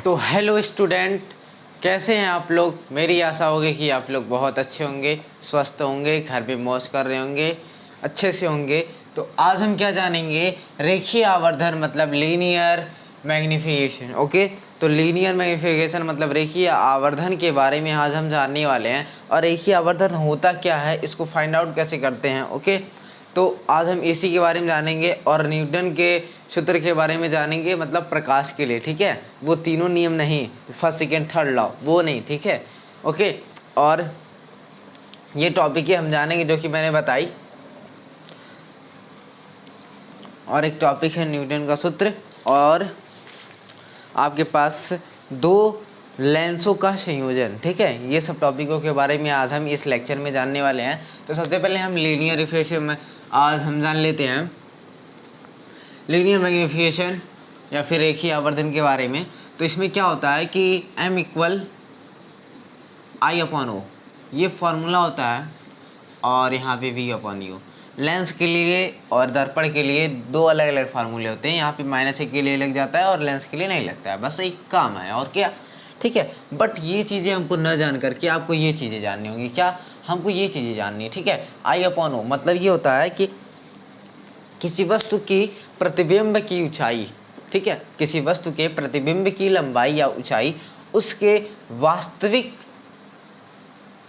तो hello student, कैसे हैं आप लोग। मेरी आशा होगी कि आप लोग बहुत अच्छे होंगे, स्वस्थ होंगे, घर पे मौज कर रहे होंगे, अच्छे से होंगे। तो आज हम क्या जानेंगे, रेखीय आवर्धन मतलब लीनियर मैग्नीफिकेशन। ओके, तो लीनियर मैग्नीफिकेशन मतलब रेखीय आवर्धन के बारे में आज हम जानने वाले हैं। और रेखीय आवर्धन होता क्या है, इसको फाइंड आउट कैसे करते हैं। ओके, तो आज हम एसी के बारे में जानेंगे और न्यूटन के सूत्र के बारे में जानेंगे, मतलब प्रकाश के लिए। ठीक है, वो तीनों नियम नहीं, फर्स्ट सेकेंड थर्ड लॉ वो नहीं। ठीक है, ओके। और ये टॉपिक ही हम जानेंगे जो कि मैंने बताई। और एक टॉपिक है न्यूटन का सूत्र, और आपके पास दो लेंसों का संयोजन। ठीक है, ये सब टॉपिकों के बारे में आज हम इस लेक्चर में जानने वाले हैं। तो सबसे पहले हम लीनियर रिफ्रेक्शन में आज हम जान लेते हैं लीनियर मैग्नीफिकेशन या फिर रेखीय आवर्धन के बारे में। तो इसमें क्या होता है कि m इक्वल I/O ये फॉर्मूला होता है, और यहाँ पे V/U। लेंस के लिए और दर्पण के लिए दो अलग अलग फार्मूले होते हैं। यहाँ पे -1 के लिए लग जाता है और लेंस के लिए नहीं लगता है, बस एक काम है और क्या। ठीक है, बट ये चीज़ें हमको न जान करके आपको ये चीज़ें जाननी होंगी। क्या, हमको ये चीज़ें जाननी है। ठीक है, I/O मतलब ये होता है कि किसी वस्तु की प्रतिबिंब की ऊंचाई, ठीक है, किसी वस्तु के प्रतिबिंब की लंबाई या ऊंचाई उसके वास्तविक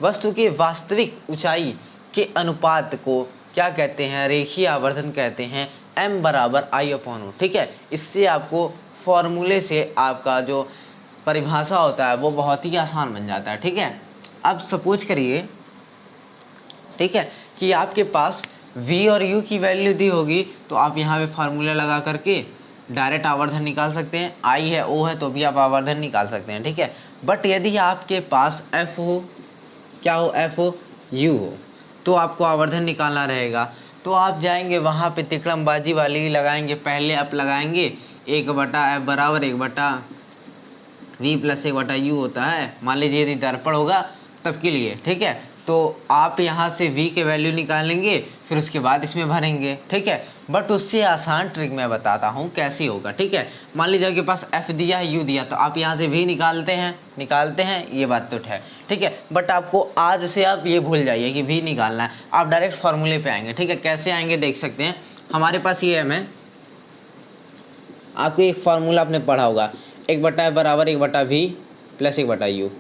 वस्तु के वास्तविक ऊंचाई के अनुपात को क्या कहते हैं, रेखीय आवर्धन कहते हैं। m बराबर I/O। ठीक है, इससे आपको फॉर्मूले से आपका जो परिभाषा होता है वो बहुत ही आसान बन जाता है। ठीक है, अब सपोज करिए, ठीक है, कि आपके पास v और u की वैल्यू दी होगी, तो आप यहाँ पे फार्मूला लगा करके डायरेक्ट आवर्धन निकाल सकते हैं। I है, O है, तो भी आप आवर्धन निकाल सकते हैं। ठीक है, बट यदि आपके पास f हो, क्या हो, f हो, u हो, तो आपको आवर्धन निकालना रहेगा। तो आप जाएंगे वहाँ पे तिकड़मबाजी वाली लगाएंगे। पहले आप लगाएंगे 1/f बराबर 1/v प्लस 1/u होता है। मान लीजिए यदि दर्पण होगा तब के लिए। ठीक है, तो आप यहाँ से v के वैल्यू निकालेंगे, फिर उसके बाद इसमें भरेंगे। ठीक है, बट उससे आसान ट्रिक मैं बताता हूँ कैसी होगा। ठीक है, मान लीजिए आपके पास f दिया है, u दिया, तो आप यहाँ से v निकालते हैं, ये बात तो है। ठीक है, बट आपको आज से आप ये भूल जाइए कि v निकालना है, आप डायरेक्ट फॉर्मूले पे आएंगे। ठीक है, कैसे आएंगे देख सकते हैं। हमारे पास ये m है, आपको एक फार्मूला आपने पढ़ा होगा, 1/f बराबर 1/v प्लस 1/u।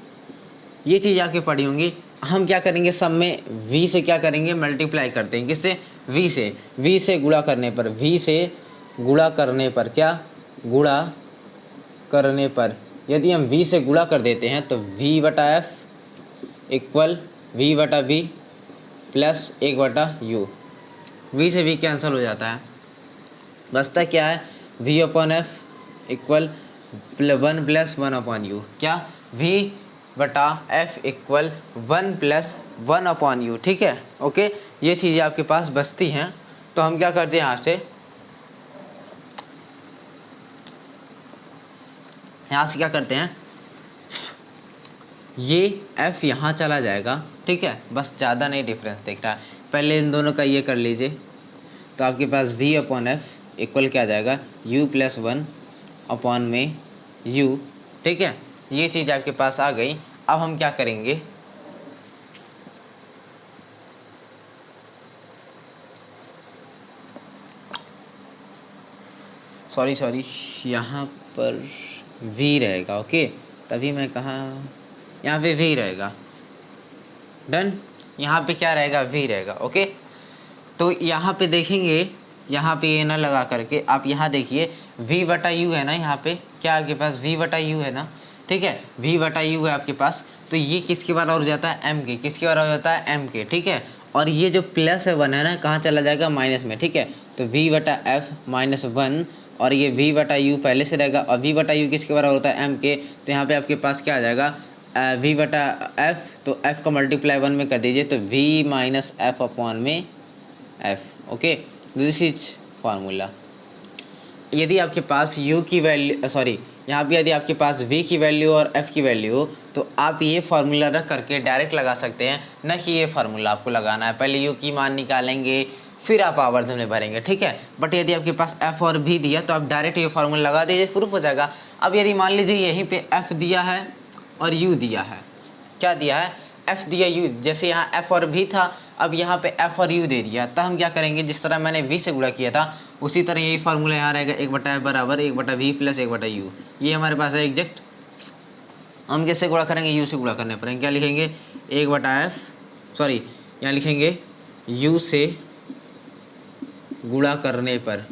ये चीज़ आपके पढ़ी होंगी। हम क्या करेंगे, सब में v से क्या करेंगे, मल्टीप्लाई करते हैं। किससे, v से गुणा करने पर, v से गुणा करने पर, क्या, गुणा करने पर यदि हम v से गुणा कर देते हैं तो v/f equal v/v plus 1/u। v से v कैंसिल हो जाता है, बचता क्या है, v/f इक्वल 1 प्लस 1/u। क्या, v/f इक्वल 1 प्लस 1/u। ठीक है, ओके, ये चीज़ें आपके पास बचती हैं। तो हम क्या करते हैं, यहाँ से क्या करते हैं, ये f यहाँ चला जाएगा। ठीक है, बस ज़्यादा नहीं डिफरेंस दिख रहा है। पहले इन दोनों का ये कर लीजिए, तो आपके पास v/f इक्वल क्या आ जाएगा, u प्लस 1/u। ठीक है, ये चीज़ आपके पास आ गई। अब हम क्या करेंगे, सॉरी यहाँ पर v रहेगा। ओके, तभी मैं कहा यहाँ पे v रहेगा। डन, यहाँ पे क्या रहेगा, v रहेगा। ओके, तो यहाँ पे देखेंगे, यहाँ पे ये ना लगा करके आप यहाँ देखिए v/u है ना, यहाँ पे क्या आपके पास v/u है ना। ठीक है, v/u है आपके पास, तो ये किसके बराबर हो जाता है, m के। किसके बराबर हो जाता है, m के। ठीक है, और ये जो प्लस 1 है ना, कहाँ चला जाएगा, माइनस में। ठीक है, तो v/f -1, और ये v/u पहले से रहेगा, और v/u किसके बराबर होता है, m के। तो यहाँ पे आपके पास क्या आ जाएगा, v/f, तो f का मल्टीप्लाई 1 में कर दीजिए, तो v माइनस f अपॉन में f। Okay, this is formula. यदि आपके पास u की वैल्यू, सॉरी, यहाँ पे यदि आपके पास v की वैल्यू और f की वैल्यू हो, तो आप ये फार्मूला रख करके डायरेक्ट लगा सकते हैं, न कि ये फार्मूला आपको लगाना है। पहले u की मान निकालेंगे, फिर आप आवर्धन में भरेंगे। ठीक है, बट यदि आपके पास f और v दिया, तो आप डायरेक्ट ये फार्मूला लगा दीजिए, प्रूफ हो जाएगा। अब यदि मान लीजिए यहीं पे f दिया है और u दिया है, क्या दिया है, f दिया u, जैसे यहाँ f और v था, अब यहाँ पे f और u दे दिया, तब हम क्या करेंगे, जिस तरह मैंने v से गुणा किया था उसी तरह यही फार्मूला यहाँ रहेगा, 1/f बराबर 1/v प्लस 1/u। ये हमारे पास है एग्जैक्ट। हम किससे गुणा करेंगे, u से गुणा करने पर क्या लिखेंगे, 1/f, सॉरी यहाँ लिखेंगे u से गुणा करने पर।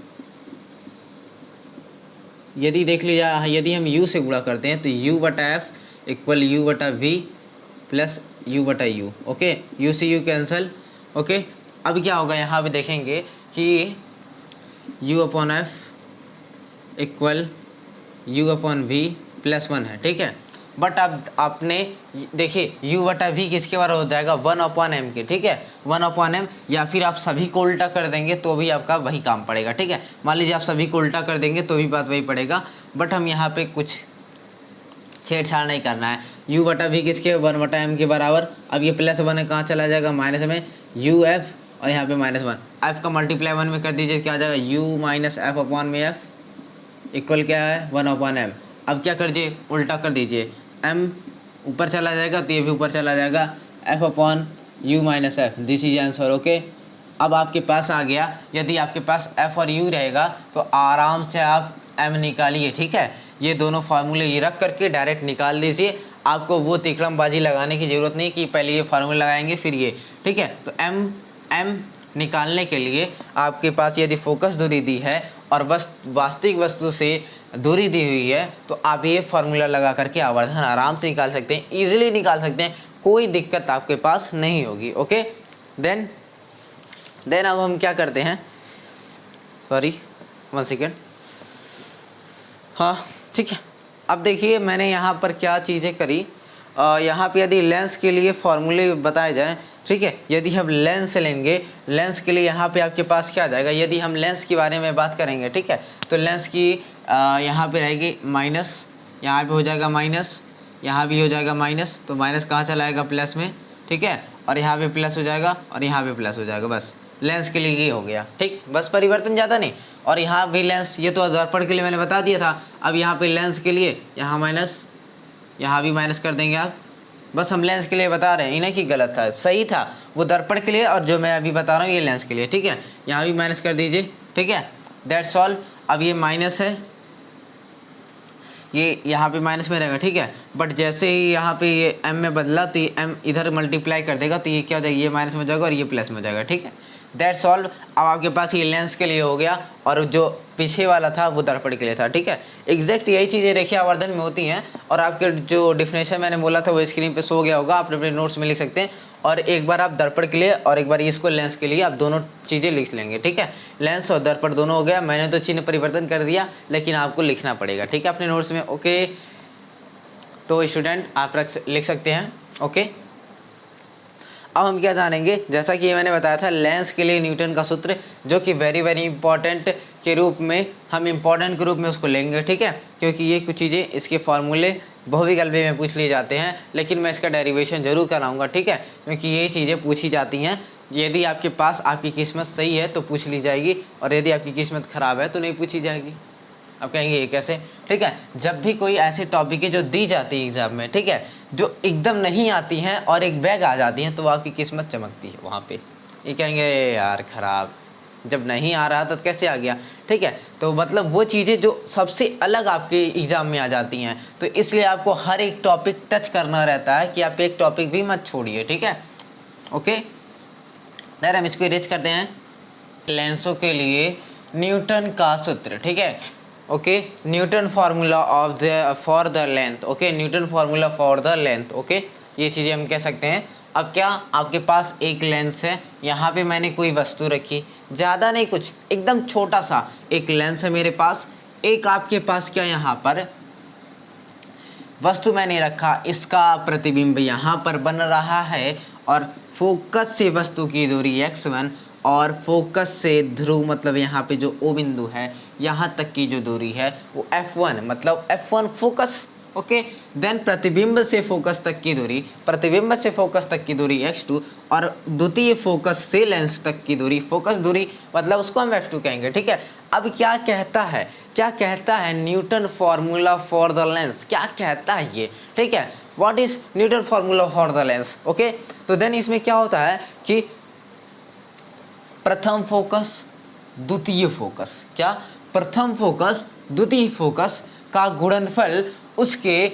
यदि देख लीजिए, यदि हम u से गुणा करते हैं तो u/f equal u/v plus u/u। Okay, u से u कैंसिल। ओके, अब क्या होगा, यहाँ पे देखेंगे कि u/f इक्वल u/v प्लस 1 है, ठीक है। बट अब आपने देखिए u/v किसके बराबर हो जाएगा, 1/m के, ठीक है, 1/m, या फिर आप सभी को उल्टा कर देंगे तो भी आपका वही काम पड़ेगा, ठीक है। मान लीजिए आप सभी को उल्टा कर देंगे तो भी बात वही पड़ेगा, बट हम यहाँ पे कुछ छेड़छाड़ नहीं करना है। u/v किसके 1/m के बराबर, अब ये प्लस 1 है, कहाँ चला जाएगा, माइनस में, uf और यहाँ पे -1, f का मल्टीप्लाई 1 में कर दीजिए, क्या आ जाएगा, u माइनस एफ अपॉन में f इक्वल क्या है, 1/m। अब क्या कर दीजिए, उल्टा कर दीजिए, m ऊपर चला जाएगा तो ये भी ऊपर चला जाएगा, f upon u minus F, this is answer. Okay, अब आपके पास आ गया, यदि आपके पास f और u रहेगा तो आराम से आप m निकालिए, ठीक है। ये दोनों फार्मूले ये रख करके डायरेक्ट निकाल दीजिए, आपको वो तिकड़मबाजी लगाने की ज़रूरत नहीं कि पहले ये फार्मूला लगाएंगे फिर ये, ठीक है। तो m निकालने के लिए आपके पास यदि फोकस दूरी दी है और वास्तविक वस्तु से दूरी दी हुई है तो आप ये फार्मूला लगा करके आवर्धन आराम से निकाल सकते हैं, ईजिली निकाल सकते हैं, कोई दिक्कत आपके पास नहीं होगी। ओके, देन अब हम क्या करते हैं, सॉरी 1 सेकेंड, हाँ ठीक है। अब देखिए मैंने यहाँ पर क्या चीज़ें करी, यहाँ पे यदि लेंस के लिए फॉर्मूले बताए जाएं, ठीक है, यदि हम लेंस लेंगे, लेंस के लिए यहाँ पे आपके पास क्या आ जाएगा, यदि हम लेंस के बारे में बात करेंगे, ठीक है, तो लेंस की यहाँ पे रहेगी माइनस, यहाँ पे हो जाएगा माइनस, यहाँ भी हो जाएगा माइनस, तो माइनस कहाँ चला आएगा, प्लस में, ठीक है, और यहाँ पे प्लस हो जाएगा और यहाँ पे प्लस हो जाएगा, बस लेंस के लिए ये हो गया, ठीक, बस परिवर्तन ज़्यादा नहीं। और यहाँ भी लेंस, ये तो दर्पण के लिए मैंने बता दिया था, अब यहाँ पे लेंस के लिए यहाँ माइनस, यहाँ भी माइनस कर देंगे आप, बस हम लेंस के लिए बता रहे हैं, इन्हें की गलत था, सही था वो दर्पण के लिए, और जो मैं अभी बता रहा हूँ ये लेंस के लिए, ठीक है। यहाँ भी माइनस कर दीजिए, ठीक है, दैट्स ऑल। अब ये माइनस है, ये यहाँ पे माइनस में रहेगा, ठीक है, बट जैसे ही यहाँ पे ये m में बदला तो ये m इधर मल्टीप्लाई कर देगा तो ये क्या हो जाएगा, ये माइनस में हो जाएगा और ये प्लस में हो जाएगा, ठीक है, दैट्स ऑल। अब आपके पास ये लेंस के लिए हो गया और जो पीछे वाला था वो दर्पण के लिए था, ठीक है। एग्जैक्ट यही चीज़ें रेखीय आवर्धन में होती हैं, और आपके जो डिफिनेशन मैंने बोला था वो स्क्रीन पे शो गया होगा, आप अपने नोट्स में लिख सकते हैं, और एक बार आप दर्पण के लिए और एक बार इसको लेंस के लिए आप दोनों चीज़ें लिख लेंगे, ठीक है। लेंस और दर्पण दोनों हो गया, मैंने तो चिन्ह परिवर्तन कर दिया लेकिन आपको लिखना पड़ेगा, ठीक है, अपने नोट्स में। ओके, तो स्टूडेंट आप लिख सकते हैं। ओके, अब हम क्या जानेंगे, जैसा कि मैंने बताया था लेंस के लिए न्यूटन का सूत्र, जो कि वेरी इंपॉर्टेंट के रूप में, हम इम्पॉर्टेंट के रूप में उसको लेंगे, ठीक है, क्योंकि ये कुछ चीज़ें इसके फॉर्मूले बहुविकल्पी में पूछ लिए जाते हैं, लेकिन मैं इसका डेरिवेशन जरूर कराऊंगा, ठीक है, क्योंकि ये चीज़ें पूछी जाती हैं। यदि आपके पास आपकी किस्मत सही है तो पूछ ली जाएगी, और यदि आपकी किस्मत ख़राब है तो नहीं पूछी जाएगी। अब कहेंगे ये कैसे, ठीक है, जब भी कोई ऐसे टॉपिक है जो दी जाती है एग्जाम में, ठीक है, जो एकदम नहीं आती हैं और एक बैग आ जाती हैं तो आपकी किस्मत चमकती है वहाँ पे, ये कहेंगे यार ख़राब, जब नहीं आ रहा तो कैसे आ गया, ठीक है। तो मतलब वो चीज़ें जो सबसे अलग आपके एग्ज़ाम में आ जाती हैं, तो इसलिए आपको हर एक टॉपिक टच करना रहता है कि आप एक टॉपिक भी मत छोड़िए, ठीक है। ओके, देन हम इसको इरेज करते हैं। लेंसों के लिए न्यूटन का सूत्र, ठीक है, okay, Newton formula of the for the length, okay, Newton formula for the length, okay, ये चीज़ें हम कह सकते हैं। अब क्या आपके पास एक लेंस है, यहाँ पे मैंने कोई वस्तु रखी, ज़्यादा नहीं, कुछ एकदम छोटा सा एक लेंस है मेरे पास, एक आपके पास क्या यहाँ पर वस्तु मैंने रखा, इसका प्रतिबिंब यहाँ पर बन रहा है, और फोकस से वस्तु की दूरी x1 और फोकस से ध्रुव मतलब यहाँ पे जो O बिंदु है यहाँ तक की जो दूरी है वो f1, मतलब f1 फोकस ओके। देन प्रतिबिंब से फोकस तक की दूरी, प्रतिबिंब से फोकस तक की दूरी x2 और द्वितीय फोकस से लेंस तक की दूरी, फोकस दूरी मतलब उसको हम f2 कहेंगे, ठीक है। अब क्या कहता है, क्या कहता है Newton formula for the lens, क्या कहता है ये, ठीक है। What is Newton formula for the lens, okay. तो देन इसमें क्या होता है कि प्रथम फोकस द्वितीय फोकस, क्या, प्रथम फोकस द्वितीय फोकस का गुणनफल उसके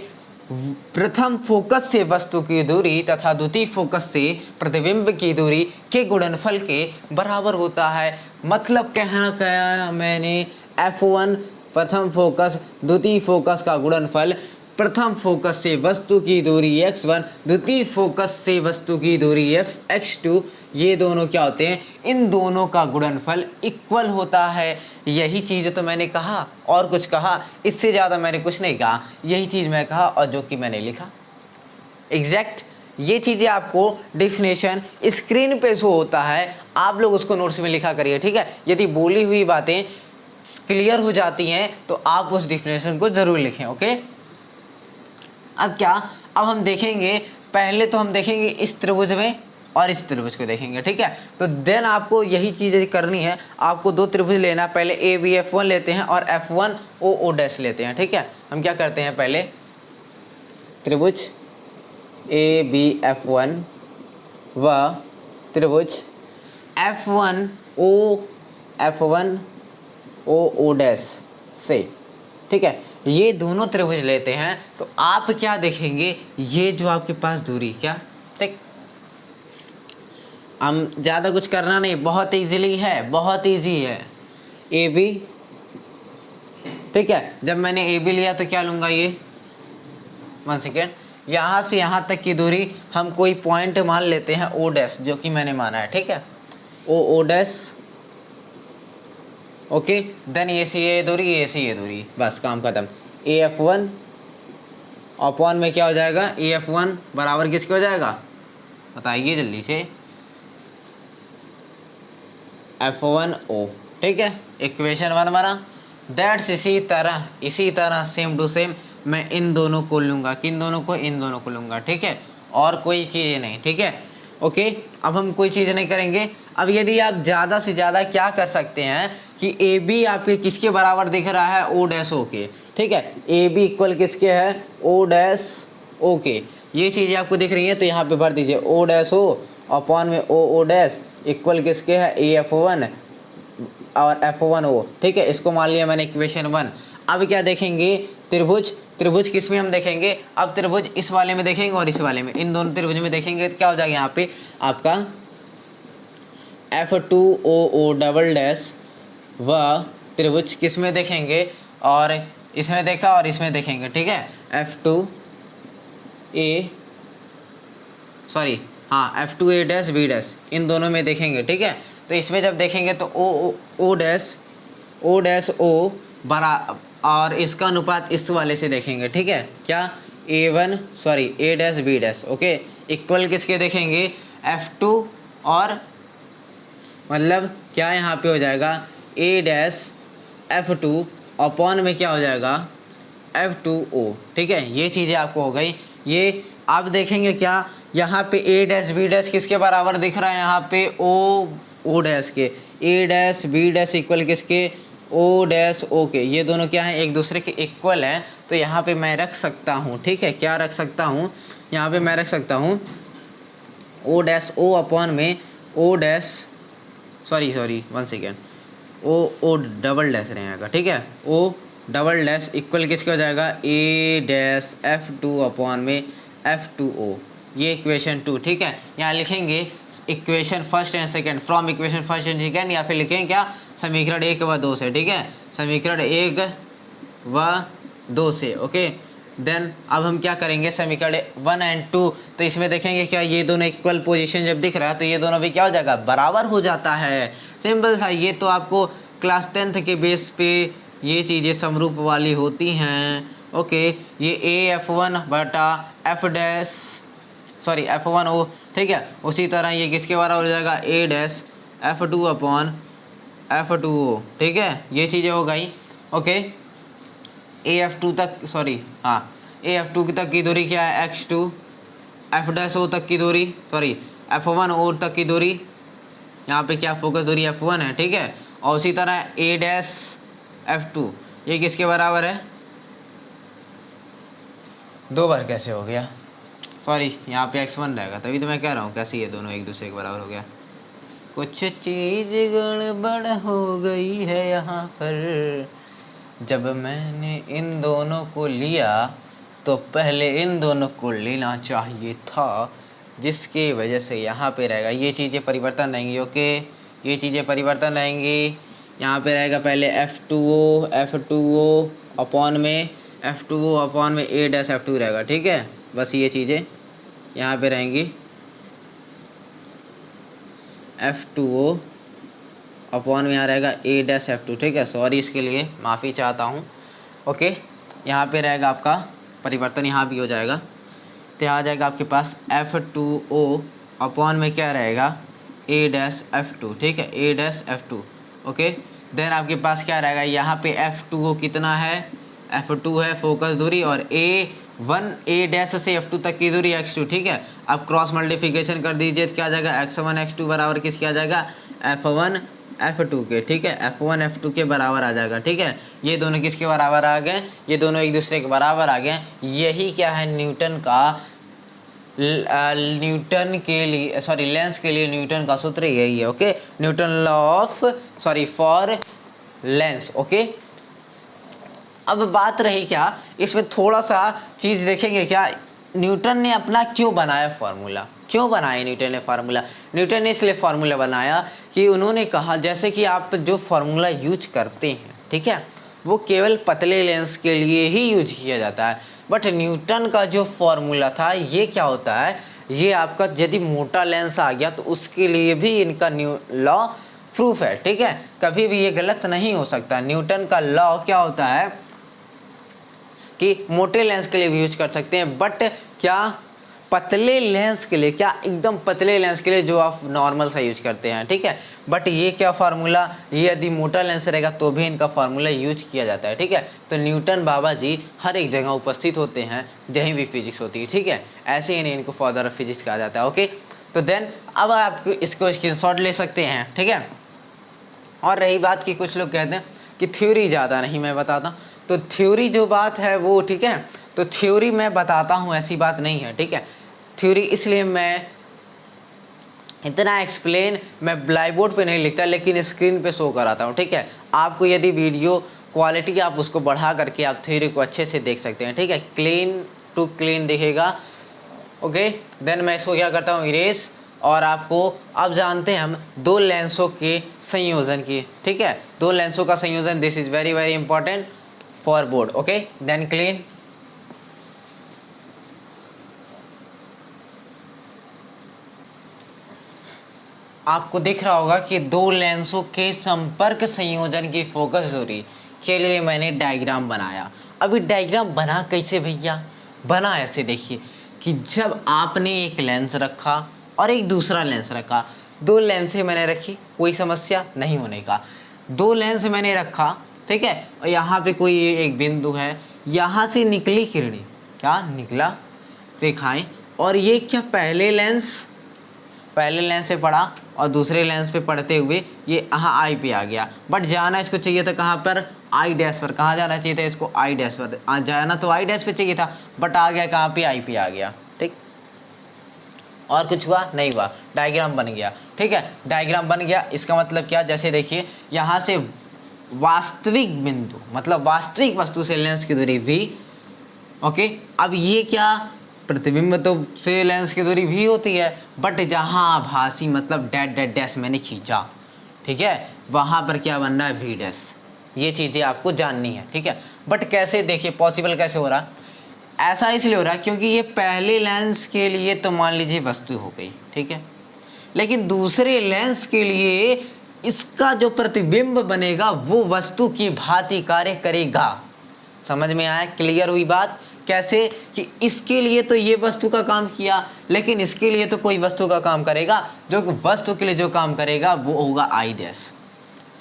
प्रथम फोकस से वस्तु की दूरी तथा द्वितीय फोकस से प्रतिबिंब की दूरी के गुणनफल के बराबर होता है। मतलब कहना क्या मैंने, F1 प्रथम फोकस द्वितीय फोकस का गुणनफल प्रथम फोकस से वस्तु की दूरी x1, द्वितीय फोकस से वस्तु की दूरी x2, ये दोनों क्या होते हैं, इन दोनों का गुणनफल इक्वल होता है। यही चीज़ तो मैंने कहा, और कुछ कहा, इससे ज़्यादा मैंने कुछ नहीं कहा, यही चीज़ मैं कहा और जो कि मैंने लिखा एग्जैक्ट। ये चीज़ें आपको डिफिनेशन स्क्रीन पे शो होता है, आप लोग उसको नोट्स में लिखा करिए, ठीक है। यदि बोली हुई बातें क्लियर हो जाती हैं तो आप उस डिफिनेशन को ज़रूर लिखें, ओके। अब क्या, अब हम देखेंगे, पहले तो हम देखेंगे इस त्रिभुज में और इस त्रिभुज को देखेंगे, ठीक है। तो देन आपको यही चीज़ें करनी है, आपको दो त्रिभुज लेना, पहले ABF1 लेते हैं और F1OO' लेते हैं, ठीक है। हम क्या करते हैं, पहले त्रिभुज ABF1 व त्रिभुज F1OO' से, ठीक है, ये दोनों त्रिभुज लेते हैं। तो आप क्या देखेंगे, ये जो आपके पास दूरी, क्या, ठीक, हम ज़्यादा कुछ करना नहीं, बहुत इजीली है, बहुत इजी है। AB, ठीक है, जब मैंने AB लिया तो क्या लूँगा, ये 1 सेकेंड, यहाँ से यहाँ तक की दूरी हम कोई पॉइंट मान लेते हैं O' जो कि मैंने माना है, ठीक है, OO', ओके। देन ये सी ये दूरी, ये सी ये दूरी, बस काम खत्म। AF1 अपॉन में क्या हो जाएगा, AF1 बराबर किसके हो जाएगा, बताइए जल्दी से, F1O, ठीक है, इक्वेशन 1 बना। दैट्स इसी तरह सेम टू सेम मैं इन दोनों को लूँगा, किन दोनों को, इन दोनों को लूँगा, ठीक है, और कोई चीज़ नहीं, ठीक है, ओके। अब हम कोई चीज़ नहीं करेंगे। अब यदि आप ज़्यादा से ज़्यादा क्या कर सकते हैं कि AB आपके किसके बराबर दिख रहा है, O' के, ठीक है, AB इक्वल किसके है, O' के, ये चीज़ें आपको दिख रही हैं तो यहाँ पे भर दीजिए O' अपॉन में OO' इक्वल किसके है, AF1 और F1O, ठीक है, इसको मान लिया मैंने इक्वेशन 1। अब क्या देखेंगे, त्रिभुज, त्रिभुज किस में हम देखेंगे, अब त्रिभुज इस वाले में देखेंगे और इस वाले में, इन दोनों त्रिभुज में देखेंगे तो क्या हो जाएगा, यहाँ पे आपका F2OO' व त्रिभुज किस में देखेंगे, और इसमें देखा और इसमें देखेंगे, ठीक है, F2A' इन दोनों में देखेंगे, ठीक है। तो इसमें जब देखेंगे तो O' बरा और इसका अनुपात इस वाले से देखेंगे, ठीक है, क्या, A', ओके, इक्वल किसके देखेंगे, F2 और मतलब क्या यहाँ पे हो जाएगा A', F2 अपॉन में क्या हो जाएगा, F2O, ठीक है। ये चीज़ें आपको हो गई। ये आप देखेंगे क्या, यहाँ पे A', किसके बराबर दिख रहा है, यहाँ पे O' के, A', इक्वल किसके, O' के, ये दोनों क्या हैं, एक दूसरे के इक्वल हैं। तो यहाँ पे मैं रख सकता हूँ, ठीक है, क्या रख सकता हूँ, यहाँ पे मैं रख सकता हूँ O' अपॉन में सॉरी 1 सेकेंड, O' रहेगा, ठीक है, O' इक्वल किसके हो जाएगा, A', F2 अपॉन में F2O, ये इक्वेशन 2, ठीक है। यहाँ लिखेंगे equation first and second, from equation first and second, या फिर लिखेंगे क्या, समीकरण 1 व 2 से, ठीक है, समीकरण 1 व 2 से, ओके। देन अब हम क्या करेंगे, समीकरण 1 एंड 2, तो इसमें देखेंगे क्या, ये दोनों इक्वल पोजीशन जब दिख रहा है तो ये दोनों भी क्या हो जाएगा, बराबर हो जाता है। सिंपल था, ये तो आपको क्लास 10th के बेस पे ये चीज़ें समरूप वाली होती हैं, ओके। ये AF1 बटा F1O, ठीक है, उसी तरह ये किसके बराबर हो जाएगा, A', F2 अपॉन F2O, ठीक है, ये चीज़ें हो गई, ओके। AF2 तक, सॉरी हाँ, ए एफ टू तक की दूरी क्या है x2, एफ डैश ओ तक की दूरी सॉरी f1 ओ तक की दूरी, यहाँ पे क्या फोकस दूरी f1 है, ठीक है। और उसी तरह ए डैश f2 ये किसके बराबर है, 2 बार कैसे हो गया, सॉरी यहाँ पे x1 रहेगा, तभी तो मैं कह रहा हूँ कैसे ये दोनों एक दूसरे के बराबर हो गया। कुछ चीज़ गड़बड़ हो गई है यहाँ पर, जब मैंने इन दोनों को लिया तो पहले इन दोनों को लेना चाहिए था, जिसकी वजह से यहाँ पे रहेगा ये चीज़ें परिवर्तन रहेंगी। ओके, ये चीज़ें परिवर्तन रहेंगी। यहाँ पे रहेगा पहले F2O अपॉन में F2O अपॉन में A डैश F2 रहेगा, ठीक है। बस ये चीज़ें यहाँ पे रहेंगी F2O अपॉन में यहाँ रहेगा A डैश F2, ठीक है। सॉरी इसके लिए माफ़ी चाहता हूँ। ओके, यहाँ पे रहेगा आपका परिवर्तन, यहाँ भी हो जाएगा, तो यहाँ आ जाएगा आपके पास F2O अपॉन में क्या रहेगा A डैश F2, ठीक है, A dash F2। Okay, then आपके पास क्या रहेगा, यहाँ पे F2O कितना है, F2 है फोकस दूरी, और A डैश से F2 तक की दूरी x2, ठीक है। अब क्रॉस मल्टीप्लिकेशन कर दीजिए तो क्या आ जाएगा, x1 x2 बराबर किसके आ जाएगा, F1 F2 के, ठीक है, F1 F2 के बराबर आ जाएगा, ठीक है। ये दोनों किसके बराबर आ गए, ये दोनों एक दूसरे के बराबर आ गए। यही क्या है न्यूटन के लिए सॉरी लेंस के लिए न्यूटन का सूत्र यही है। Okay, Newton law of for Lenz. Okay, अब बात रही क्या, इसमें थोड़ा सा चीज़ देखेंगे क्या, न्यूटन ने अपना क्यों बनाया फार्मूला, क्यों बनाया न्यूटन ने फार्मूला। न्यूटन ने इसलिए फार्मूला बनाया कि उन्होंने कहा जैसे कि आप जो फार्मूला यूज करते हैं, ठीक है, वो केवल पतले लेंस के लिए ही यूज किया जाता है, बट न्यूटन का जो फार्मूला था ये क्या होता है, ये आपका यदि मोटा लेंस आ गया तो उसके लिए भी इनका लॉ प्रूफ है, ठीक है, कभी भी ये गलत नहीं हो सकता। न्यूटन का लॉ क्या होता है कि मोटे लेंस के लिए भी यूज कर सकते हैं, बट क्या पतले लेंस के लिए, क्या एकदम पतले लेंस के लिए जो आप नॉर्मल सा यूज करते हैं, ठीक है। बट ये क्या फार्मूला, ये यदि मोटा लेंस रहेगा तो भी इनका फार्मूला यूज किया जाता है, ठीक है। तो न्यूटन बाबा जी हर एक जगह उपस्थित होते हैं जहीं भी फिजिक्स होती है, ठीक है। ऐसे ही इनको फादर ऑफ फिजिक्स कहा जाता है। ओके, तो देन अब आप इसको स्क्रीनशॉट ले सकते हैं, ठीक है। और रही बात कि कुछ लोग कहते हैं कि थ्योरी ज़्यादा नहीं, मैं बताता, तो थ्योरी जो बात है वो ठीक है, तो थ्योरी मैं बताता हूँ, ऐसी बात नहीं है, ठीक है। थ्योरी इसलिए मैं इतना एक्सप्लेन मैं ब्लैक बोर्ड पे नहीं लिखता, लेकिन स्क्रीन पे शो कराता हूँ, ठीक है। आपको यदि वीडियो क्वालिटी आप उसको बढ़ा करके आप थ्योरी को अच्छे से देख सकते हैं, ठीक है, क्लीन टू क्लीन दिखेगा। ओके, देन मैं इसको क्या करता हूँ, इरेज, और आपको अब जानते हैं हम दो लेंसों के संयोजन की, ठीक है, दो लेंसों का संयोजन, this is very very important for board. Okay, then clean, आपको दिख रहा होगा कि दो लेंसों के संपर्क संयोजन की फोकस दूरी के लिए मैंने डायग्राम बनाया। अभी डायग्राम बना कैसे भैया, बना ऐसे देखिए कि जब आपने एक लेंस रखा और एक दूसरा लेंस रखा, दो लेंसें मैंने रखी, कोई समस्या नहीं होने का, दो लेंस मैंने रखा, ठीक है, और यहाँ पे कोई एक बिंदु है, यहाँ से निकली किरणें, क्या निकला, रेखाएं, और ये क्या पहले लेंस से पड़ा और दूसरे लेंस पे पढ़ते हुए ये यहाँ आई पे आ गया, बट जाना इसको चाहिए था कहाँ पर, आई डैश पर। कहाँ जाना चाहिए था इसको, आई डैश पर, जाना तो आई डैश पे चाहिए था, बट आ गया कहाँ पे, आई पे आ गया, ठीक। और कुछ हुआ नहीं हुआ, डायग्राम बन गया, ठीक है, डायग्राम बन गया। इसका मतलब क्या, जैसे देखिए यहाँ से वास्तविक बिंदु मतलब वास्तविक वस्तु से लेंस की दूरी v, ओके। अब ये क्या, प्रतिबिंब तो से लेंस की दूरी भी होती है, बट जहाँ आभासी मतलब डैट डैट डैश मैंने खींचा, ठीक है, वहाँ पर क्या बन रहा है, वी डैश। ये चीज़ें आपको जाननी है, ठीक है। बट कैसे, देखिए पॉसिबल कैसे हो रहा, ऐसा इसलिए हो रहा है क्योंकि ये पहले लेंस के लिए तो मान लीजिए वस्तु हो गई, ठीक है, लेकिन दूसरे लेंस के लिए इसका जो प्रतिबिंब बनेगा वो वस्तु की भांति कार्य करेगा। समझ में आया, क्लियर हुई बात। कैसे कि इसके लिए तो ये वस्तु का काम किया, लेकिन इसके लिए तो कोई वस्तु का काम करेगा, जो वस्तु के लिए जो काम करेगा वो होगा आई डैश।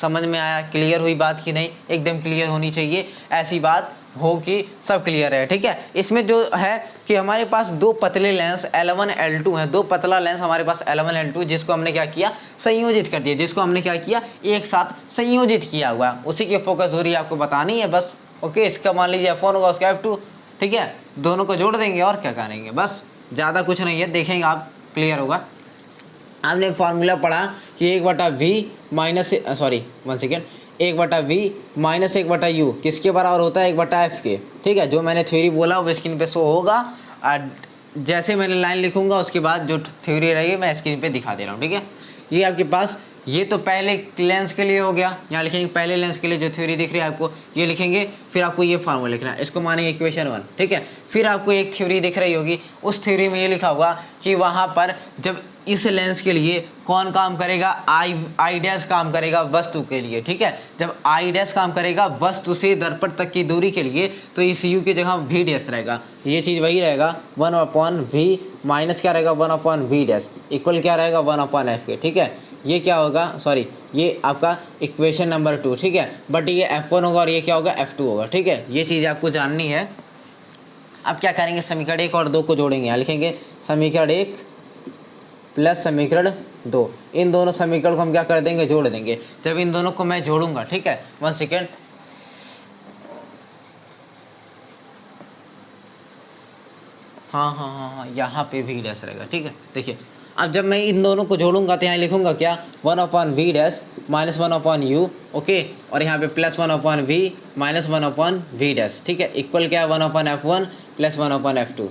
समझ में आया, क्लियर हुई बात कि नहीं, एकदम क्लियर होनी चाहिए ऐसी बात। हो कि सब क्लियर है। ठीक है, इसमें जो है कि हमारे पास दो पतले लेंस L1 L2 हैं, दो पतला लेंस हमारे पास L1 L2 जिसको हमने क्या किया, संयोजित कर दिया, जिसको हमने क्या किया, एक साथ संयोजित किया हुआ, उसी की फोकस दूरी आपको बतानी है बस। ओके, इसका मान लीजिए F1 होगा, उसका F2। ठीक है, दोनों को जोड़ देंगे और क्या करेंगे, बस ज़्यादा कुछ नहीं है, देखेंगे आप क्लियर होगा। आपने फार्मूला पढ़ा कि 1/v minus, sorry 1 second, 1/v minus 1/u किसके बराबर होता है, 1/f के। ठीक है, जो मैंने थ्योरी बोला वो स्क्रीन पे शो होगा, और जैसे मैंने लाइन लिखूंगा उसके बाद जो थ्योरी रहेगी मैं स्क्रीन पे दिखा दे रहा हूँ। ठीक है, ये आपके पास, ये तो पहले लेंस के लिए हो गया, यहाँ लिखेंगे पहले लेंस के लिए जो थ्योरी दिख रही है आपको, ये लिखेंगे, फिर आपको ये फार्मूला लिखना है, इसको मानेंगे इक्वेशन 1। ठीक है, फिर आपको एक थ्योरी दिख रही होगी, उस थ्योरी में ये लिखा होगा कि वहाँ पर जब इस लेंस के लिए कौन काम करेगा, आई डैश काम करेगा वस्तु के लिए। ठीक है, जब आई डैश काम करेगा वस्तु से दर्पण तक की दूरी के लिए, तो इस यू की जगह वी डैश रहेगा, ये चीज़ वही रहेगा 1/v माइनस क्या रहेगा 1/v डैश इक्वल क्या रहेगा 1/f के। ठीक है, ये क्या होगा, सॉरी ये आपका इक्वेशन नंबर 2। ठीक है, बट ये F1 होगा और ये क्या होगा, F2 होगा। ठीक है, ये चीज़ आपको जाननी है। अब क्या करेंगे, समीकरण 1 और 2 को जोड़ेंगे, यहाँ लिखेंगे समीकरण 1 प्लस समीकरण 2, इन दोनों समीकरण को हम क्या कर देंगे, जोड़ देंगे। जब इन दोनों को मैं जोड़ूंगा, ठीक है 1 सेकेंड, हाँ, यहाँ पे v डैश रहेगा। ठीक है, देखिए अब जब मैं इन दोनों को जोड़ूंगा तो यहाँ लिखूंगा क्या, 1/v dash minus 1/u। Okay, और यहाँ पे plus 1/v minus 1/v dash. ठीक है, इक्वल क्या है 1/f1 plus 1/f2।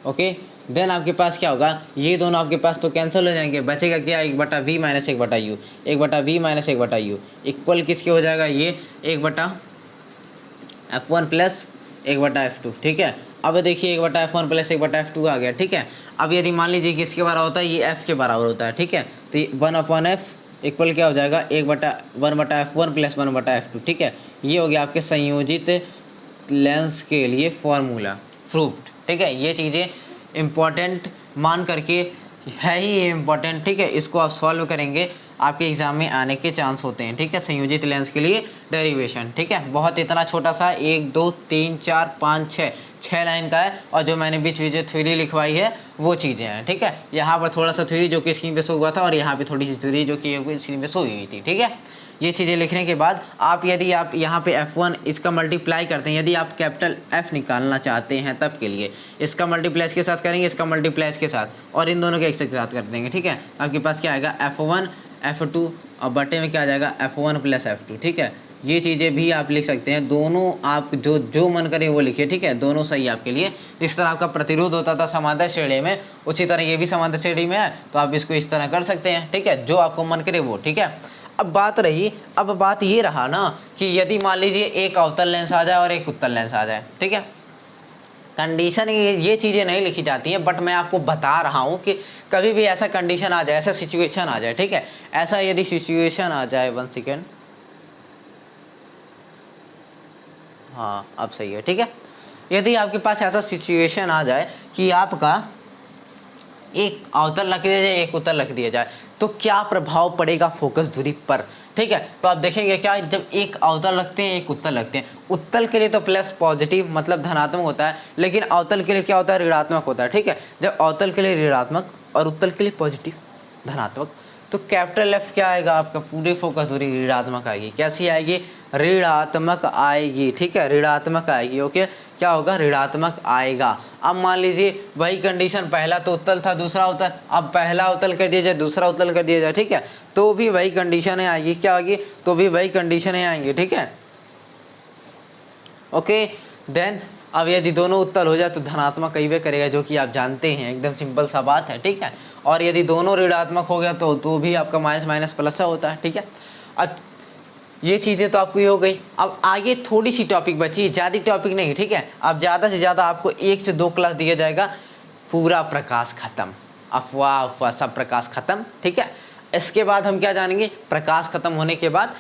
Okay, then आपके पास क्या होगा, ये दोनों आपके पास तो कैंसिल हो जाएंगे, बचेगा क्या, 1/v minus 1/u, 1/v minus 1/u equal किसके हो जाएगा, ये 1/f1 प्लस 1/f2। ठीक है, अब देखिए 1/f1 प्लस 1/f2 आ गया। ठीक है, अब यदि मान लीजिए किसके बराबर होता है, ये f के बराबर होता है। ठीक है, तो 1/f इक्वल क्या हो जाएगा, 1/f1 प्लस 1/f2। ठीक है, ये हो गया आपके संयोजित लेंस के लिए फॉर्मूला प्रूफ्ड। ठीक है, ये चीज़ें इम्पॉर्टेंट मान करके है ही ये इम्पॉर्टेंट। ठीक है, इसको आप सॉल्व करेंगे, आपके एग्जाम में आने के चांस होते हैं। ठीक है, संयोजित लेंस के लिए डेरिवेशन। ठीक है, बहुत इतना छोटा सा 1 2 3 4 5 6 लाइन का है, और जो मैंने बीच में जो थ्योरी लिखवाई है वो चीज़ें हैं। ठीक है, यहाँ पर थोड़ा सा थ्योरी जो कि स्क्रीन पे शो हुआ था, और यहाँ पे थोड़ी सी थ्योरी जो कि स्क्रीन पे शो हुई थी। ठीक है, ये चीज़ें लिखने के बाद यदि आप यहाँ पे F1 इसका मल्टीप्लाई करते हैं, यदि आप कैपिटल F निकालना चाहते हैं तब के लिए इसका मल्टीप्लाई इसके साथ करेंगे, इसका मल्टीप्लाई इसके साथ, और इन दोनों के एक साथ कर देंगे। ठीक है, आपके पास क्या आएगा, F1 F2 और बटे में क्या आ जाएगा, F1 प्लस F2। ठीक है, ये चीज़ें भी आप लिख सकते हैं, दोनों आप जो मन करे वो लिखिए। ठीक है, दोनों सही आपके लिए। जिस तरह आपका प्रतिरोध होता था समांतर श्रेणी में, उसी तरह ये भी समांतर श्रेणी में है, तो आप इसको इस तरह कर सकते हैं। ठीक है, जो आपको मन करे वो। ठीक है, अब बात ये रहा ना कि यदि मान लीजिए एक अवतल लेंस आ जाए और एक उत्तल लेंस आ जाए। ठीक है, कंडीशन ये चीज़ें नहीं लिखी जाती हैं, बट मैं आपको बता रहा हूँ कि कभी भी ऐसा कंडीशन आ जाए, ऐसा सिचुएशन आ जाए। ठीक है, ऐसा यदि सिचुएशन आ जाए, 1 सेकेंड, हाँ अब सही है। ठीक है, यदि आपके पास ऐसा सिचुएशन आ जाए कि आपका एक अवतल रख दिया जाए, एक उत्तल रख दिया जाए, तो क्या प्रभाव पड़ेगा फोकस दूरी पर। ठीक है, तो आप देखेंगे क्या, जब एक अवतल रखते हैं एक उत्तल रखते हैं, उत्तल के लिए तो प्लस पॉजिटिव मतलब धनात्मक होता है, लेकिन अवतल के लिए क्या होता है, ऋणात्मक होता है। ठीक है, जब अवतल के लिए ऋणात्मक और उत्तल के लिए पॉजिटिव धनात्मक, तो कैपिटल F क्या आएगा, आपका पूरी फोकस दूरी ऋणात्मक आएगी। कैसी आएगी, ऋणात्मक आएगी। ठीक है, ऋणात्मक आएगी। ओके, क्या होगा, ऋणात्मक आएगा। अब मान लीजिए वही कंडीशन, पहला तो उत्तल था दूसरा उत्तल, अब पहला उत्तल कर दिया जाए दूसरा उत्तल कर दिया जाए। ठीक है, तो भी वही कंडीशनें आएगी। क्या आएगी, तो भी वही कंडीशनें आएंगी। ठीक है, ओके, देन अब यदि दोनों उत्तल हो जाए तो धनात्मक कई वे करेगा, जो कि आप जानते हैं, एकदम सिंपल सा बात है। ठीक है, और यदि दोनों ऋणात्मक हो गया तो भी आपका माइनस माइनस प्लस होता है। ठीक है, अब ये चीज़ें तो आपकी हो गई। अब आगे थोड़ी सी टॉपिक बची, ज़्यादा टॉपिक नहीं। ठीक है, अब ज़्यादा से ज़्यादा आपको 1 से 2 क्लास दिया जाएगा, पूरा प्रकाश खत्म, अफवाह सब प्रकाश खत्म। ठीक है, इसके बाद हम क्या जानेंगे, प्रकाश खत्म होने के बाद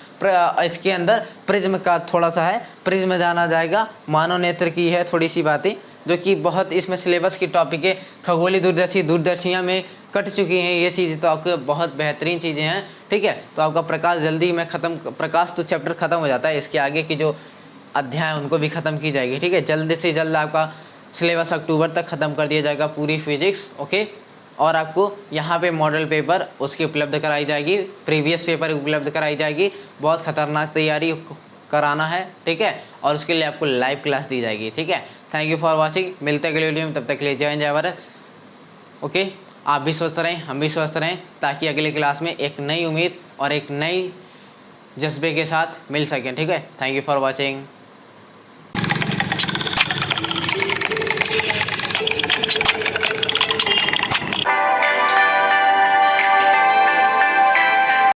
इसके अंदर प्रिज्म का थोड़ा सा है, प्रिज्म जाना जाएगा, मानव नेत्र की है थोड़ी सी बातें, जो कि बहुत इसमें सिलेबस की टॉपिक है। खगोलीय दूरदर्शियाँ में कट चुकी हैं ये चीज़ें, तो आपके बहुत बेहतरीन चीज़ें हैं। ठीक है, तो आपका प्रकाश जल्दी में ख़त्म, प्रकाश तो चैप्टर ख़त्म हो जाता है, इसके आगे की जो अध्याय उनको भी ख़त्म की जाएगी, ठीक है। जल्द से जल्द आपका सिलेबस अक्टूबर तक ख़त्म कर दिया जाएगा पूरी फिजिक्स, ओके। और आपको यहाँ पे मॉडल पेपर उसकी उपलब्ध कराई जाएगी, प्रीवियस पेपर उपलब्ध कराई जाएगी। बहुत खतरनाक तैयारी कराना है, ठीक है। और उसके लिए आपको लाइव क्लास दी जाएगी, ठीक है। Thank you for watching. मिलते हैं अगले वीडियो में, तब तक के लिए जय हिंद जय भारत, ओके। आप भी स्वस्थ रहें, हम भी स्वस्थ रहें, ताकि अगले क्लास में एक नई उम्मीद और एक नई जज्बे के साथ मिल सकें, ठीक है। Thank you for watching.